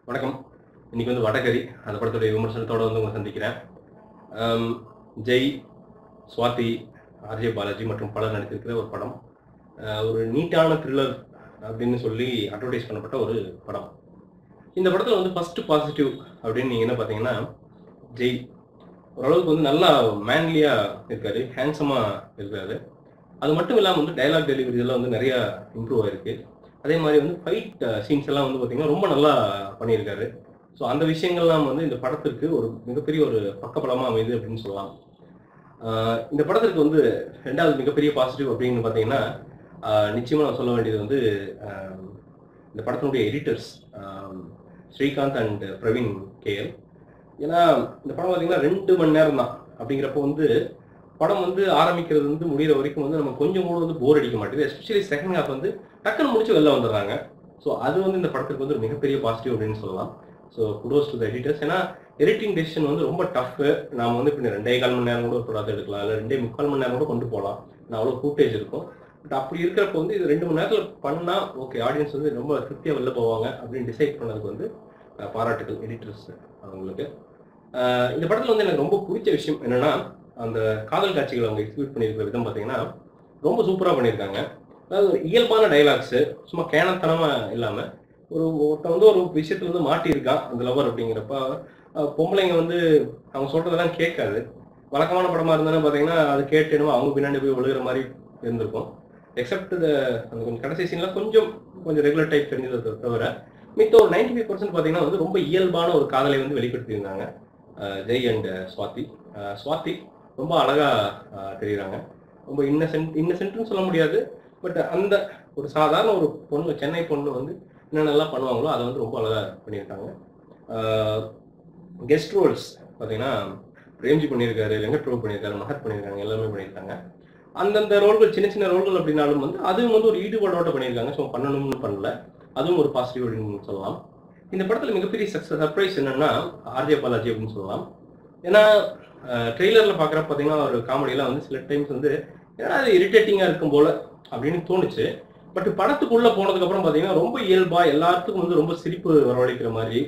வணக்கம். இன்னைக்கு வந்து வடகரி அந்த படத்துடைய விமர்சனத்தோட வந்து உங்களை சந்திக்கிறேன். ஜெய், சுவாதி, ஆர்ஜே பாலாஜி மற்றும் பலர் நடித்திருக்கிற ஒரு படம். ஒரு நீட்டான த்ரில்லர் அப்படின்னு சொல்லி அட்வர்டைஸ் பண்ணப்பட்ட ஒரு படம். இந்த படத்தில் வந்து ஃபர்ஸ்ட் பாசிட்டிவ் அப்படின்னு நீங்கள் என்ன பார்த்தீங்கன்னா, ஜெய் ஓரளவுக்கு வந்து நல்லா மேன்லியாக இருக்காரு, ஹேண்ட்ஸமாக இருக்காரு. அது மட்டும் இல்லாமல் வந்து டைலாக் டெலிவரி எல்லாம் வந்து நிறையா இம்ப்ரூவ் ஆயிருக்கு. அதே மாதிரி வந்து ஃபைட் சீன்ஸ் எல்லாம் வந்து பார்த்தீங்கன்னா ரொம்ப நல்லா பண்ணியிருக்காரு. ஸோ அந்த விஷயங்கள்லாம் வந்து இந்த படத்திற்கு ஒரு மிகப்பெரிய ஒரு பக்கபலமாக அமையுது அப்படின்னு சொல்லலாம். இந்த படத்திற்கு வந்து ரெண்டாவது மிகப்பெரிய பாசிட்டிவ் அப்படின்னு பார்த்தீங்கன்னா, நிச்சயமாக நான் சொல்ல வேண்டியது வந்து இந்த படத்தினுடைய editors Srikanth and Praveen KL. ஏன்னா இந்த படம் பார்த்தீங்கன்னா 2 மணி நேரம் தான். அப்படிங்கிறப்போ வந்து படம் வந்து ஆரம்பிக்கிறது வந்து முடிகிற வரைக்கும் வந்து நம்ம கொஞ்சம் கூட வந்து போர் அடிக்க மாட்டேங்குது. எஸ்பெஷலி செகண்ட் ஹாஃப் வந்து டக்குன்னு முடிச்சு வெளில வந்துடுறாங்க. ஸோ அது வந்து இந்த படத்துக்கு வந்து ஒரு மிகப்பெரிய பாசிட்டிவ் அப்படின்னு சொல்லலாம். So kudos to the editors. ஏன்னா எடிட்டிங் டெசிஷன் வந்து ரொம்ப டஃப்பு. நாம் வந்து இப்போ 2.25 மணி நேரம் கூட ஒரு படத்தை எடுக்கலாம், இல்லை 2.25 மணி நேரம் கூட கொண்டு போகலாம். நான் அவ்வளோ ஃபுட்டேஜ் இருக்கும். பட் அப்படி இருக்கிறப்போ வந்து இது 2 மணி நேரத்தில் பண்ணால் ஓகே, ஆடியன்ஸ் வந்து ரொம்ப திருப்தியாக வெளில போவாங்க அப்படின்னு டிசைட் பண்ணதுக்கு வந்து பாராட்டுகள் எடிட்டர்ஸ் அவங்களுக்கு. இந்த படத்தில் வந்து எனக்கு ரொம்ப பிடிச்ச விஷயம் என்னென்னா, அந்த காதல் காட்சிகளை அவங்க எக்ஸிக்யூட் பண்ணியிருக்கிற விதம் பார்த்தீங்கன்னா ரொம்ப சூப்பராக பண்ணியிருக்காங்க. அதாவது ஒரு இயல்பான டைலாக்ஸு, சும்மா கேனத்தனமாக இல்லாமல் ஒருத்தன் வந்து ஒரு விஷயத்துல வந்து மாட்டியிருக்கான் அந்த லவர் அப்படிங்கிறப்ப, பொம்பளைங்க வந்து அவங்க சொல்கிறதெல்லாம் கேட்காது. வழக்கமான படமாக இருந்தாலும் பார்த்தீங்கன்னா அது கேட்டு என்னமோ அவங்க பின்னாடி போய் விழுகிற மாதிரி இருந்திருக்கும். எக்ஸப்ட் அந்த கொஞ்சம் கடைசி சீன்லாம் கொஞ்சம் ரெகுலர் டைப் தெரிஞ்சதை தவிர மித்த ஒரு 95% பார்த்தீங்கன்னா வந்து ரொம்ப இயல்பான ஒரு காதலை வந்து வெளிப்படுத்தியிருந்தாங்க ஜெய் அண்ட் சுவாதி ரொம்ப அழகாக தெரியுறாங்க. ரொம்ப இன்னசென்ட்னு சொல்ல முடியாது. பட் அந்த ஒரு சாதாரண ஒரு பொண்ணு, சென்னை பொண்ணு வந்து என்னென்னலாம் பண்ணுவாங்களோ அதை வந்து ரொம்ப அழகாக பண்ணியிருக்காங்க. கெஸ்ட் ரோல்ஸ் பார்த்தீங்கன்னா பிரேம்ஜி பண்ணியிருக்காரு, வெங்கட் பிரபு பண்ணியிருக்காரு, மகத் பண்ணியிருக்காங்க, எல்லாமே பண்ணியிருக்காங்க. அந்தந்த ரோல்கள் சின்ன சின்ன ரோல்கள் அப்படின்னாலும் வந்து அதுவும் வந்து ஒரு ஈடுபாடோட பண்ணியிருக்காங்க. ஸோ பண்ணணும்னு பண்ணல, அதுவும் ஒரு பாசிட்டிவ் அப்படின்னு சொல்லலாம். இந்த படத்தில் மிகப்பெரிய சர்ப்ரைஸ் என்னன்னா ஆர்ஜே பாலாஜி அப்படின்னு சொல்லலாம். ஏன்னா ட்ரெய்லரில் பார்க்குறப்ப பார்த்தீங்கன்னா ஒரு காமெடியெல்லாம் வந்து சில டைம்ஸ் வந்து ஏன்னா அது இரிட்டேட்டிங்காக இருக்கும் போல் அப்படின்னு தோணுச்சு. பட் படத்துக்குள்ளே போனதுக்கப்புறம் பார்த்தீங்கன்னா ரொம்ப இயல்பாக எல்லாத்துக்கும் வந்து ரொம்ப சிரிப்பு வரவழைக்கிற மாதிரி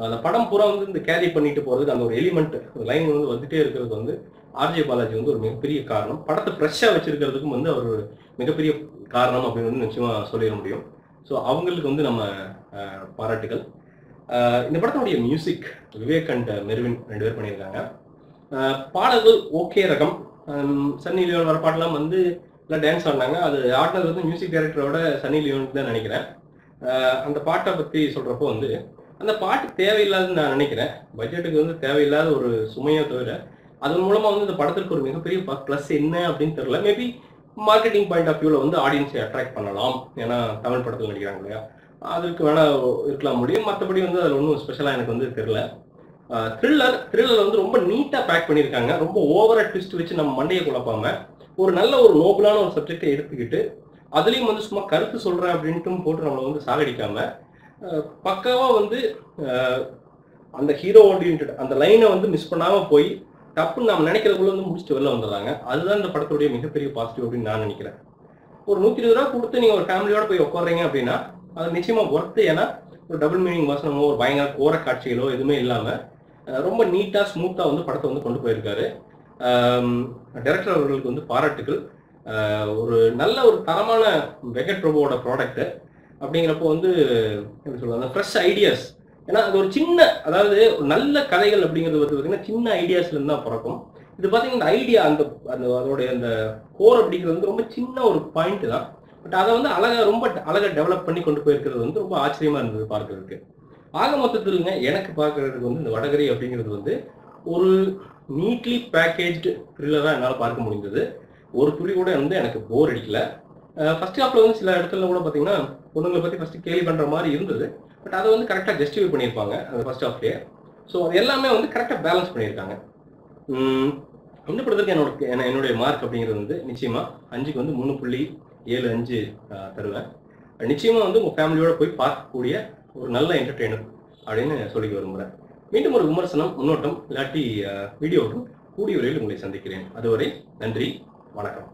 அந்த படம் பூரா வந்து இந்த கேரி பண்ணிட்டு போகிறதுக்கு அந்த ஒரு எலிமெண்ட் லைன் வந்து வந்துட்டே இருக்கிறது வந்து ஆர்ஜே பாலாஜி வந்து ஒரு மிகப்பெரிய காரணம். படத்தை ஃப்ரெஷ்ஷாக வச்சிருக்கிறதுக்கும் வந்து அவர் மிகப்பெரிய காரணம் அப்படின்னு வந்து நிச்சயமாக சொல்லிட முடியும். ஸோ அவங்களுக்கு வந்து நம்ம பாராட்டுகள். இந்த படத்தினுடைய மியூசிக் விவேக் அண்ட் மெர்வின் 2 பேர் பண்ணியிருக்காங்க. பாடல்கள் ஓகே ரகம். சன்னி லியோன் வர பாட்டெல்லாம் வந்து எல்லாம் டான்ஸ் ஆடினாங்க. அது ஆடினது வந்து மியூசிக் டைரக்டரோட சன்னி லியோன் தான் நினைக்கிறேன். அந்த பாட்டை பற்றி சொல்கிறப்போ வந்து அந்த பாட்டு தேவையில்லாதுன்னு நான் நினைக்கிறேன். பட்ஜெட்டுக்கு வந்து தேவையில்லாத ஒரு சுமையை தவிர அதன் மூலமாக வந்து இந்த படத்திற்கு ஒரு மிகப்பெரிய ப்ளஸ் என்ன அப்படின்னு தெரியல. மேபி மார்க்கெட்டிங் பாயிண்ட் ஆஃப் வியூவில் வந்து ஆடியன்ஸை அட்ராக்ட் பண்ணலாம். ஏன்னா தமிழ் படத்தில் நடிக்கிறாங்க இல்லையா, அதுக்கு வேணால் இருக்கலாம் முடியும். மற்றபடி வந்து அதில் ஒன்றும் ஸ்பெஷலாக எனக்கு வந்து தெரியல. த்ரில்லர் வந்து ரொம்ப நீட்டாக பேக் பண்ணியிருக்காங்க. ரொம்ப ஓவராக ட்விஸ்ட் வச்சு நம்ம மண்டையை குழப்பாம ஒரு நல்ல ஒரு நோபலான ஒரு சப்ஜெக்டை எடுத்துக்கிட்டு அதுலேயும் வந்து சும்மா கருத்து சொல்கிறேன் அப்படின்ட்டும் போட்டு நம்மளை வந்து சாகடிக்காம பக்காவாக வந்து அந்த ஹீரோ ஓரியன்ட் அந்த லைனை வந்து மிஸ் பண்ணாமல் போய் தப்புன்னு நம்ம நினைக்கிறதுக்குள்ள வந்து முடிச்சுட்டு வெளில வந்துடுறாங்க. அதுதான் இந்த படத்துடைய மிகப்பெரிய பாசிட்டிவ் அப்படின்னு நான் நினைக்கிறேன். ஒரு 120 ரூபா கொடுத்து நீங்கள் ஒரு ஃபேமிலியோட போய் உட்காடுறீங்க அப்படின்னா அது நிச்சயமாக ஒர்த்து. ஏன்னா ஒரு டபுள் மீனிங் வசனமோ ஒரு பயங்கர கோர காட்சிகளோ எதுவுமே இல்லாமல் ரொம்ப நீட்டாக ஸ்மூத்தாக வந்து படத்தை வந்து கொண்டு போயிருக்காரு. டைரக்டர் அவர்களுக்கு வந்து பாராட்டுகள். ஒரு நல்ல ஒரு தரமான வெங்கட் பிரபுவோட ப்ராடக்ட்டு அப்படிங்கிறப்போ வந்து என்ன சொல்லுவாங்க, ஃப்ரெஷ் ஐடியாஸ். ஏன்னா அது ஒரு சின்ன, அதாவது நல்ல கதைகள் அப்படிங்கிறது வந்து பார்த்தீங்கன்னா சின்ன ஐடியாஸ்லேருந்து தான் பிறக்கும். இது பார்த்தீங்கன்னா இந்த ஐடியா அந்த அதோடைய அந்த கோர் அப்படிங்கிறது வந்து ரொம்ப சின்ன ஒரு பாயிண்ட் தான். பட் அதை வந்து ரொம்ப அழகாக டெவலப் பண்ணி கொண்டு போயிருக்கிறது வந்து ரொம்ப ஆச்சரியமாக இருந்தது பார்க்கறதுக்கு. ஆக மொத்தத்தில்ங்க எனக்கு பார்க்கறதுக்கு வந்து இந்த வடகரி அப்படிங்கிறது வந்து ஒரு நீட்லி பேக்கேஜ்டு த்ரில்லராக என்னால் பார்க்க முடிந்தது. ஒரு துளி கூட வந்து எனக்கு போர் அடிக்கல. ஃபர்ஸ்ட் ஹாஃப்ல வந்து சில இடத்துல கூட பார்த்தீங்கன்னா பொண்ணுங்களை பற்றி ஃபஸ்ட்டு கேள்வி பண்ணுற மாதிரி இருந்தது. பட் அதை வந்து கரெக்டாக ஜஸ்டிஃபை பண்ணியிருப்பாங்க அந்த ஃபர்ஸ்ட் ஹாஃப்லேயே. ஸோ அது எல்லாமே வந்து கரெக்டாக பேலன்ஸ் பண்ணியிருக்காங்க. இந்த படத்துக்கு என்னுடைய மார்க் அப்படிங்கிறது வந்து நிச்சயமாக 5க்கு வந்து 3.75 தருவேன். நிச்சயமாக வந்து உங்கள் ஃபேமிலியோட போய் பார்க்கக்கூடிய ஒரு நல்ல என்டர்டெய்னர் அப்படின்னு சொல்லிக்க விரும்புகிறேன். மீண்டும் ஒரு விமர்சனம், முன்னோட்டம் இல்லாட்டி வீடியோவுடன் கூடிய விரைவில் உங்களை சந்திக்கிறேன். அதுவரை நன்றி, வணக்கம்.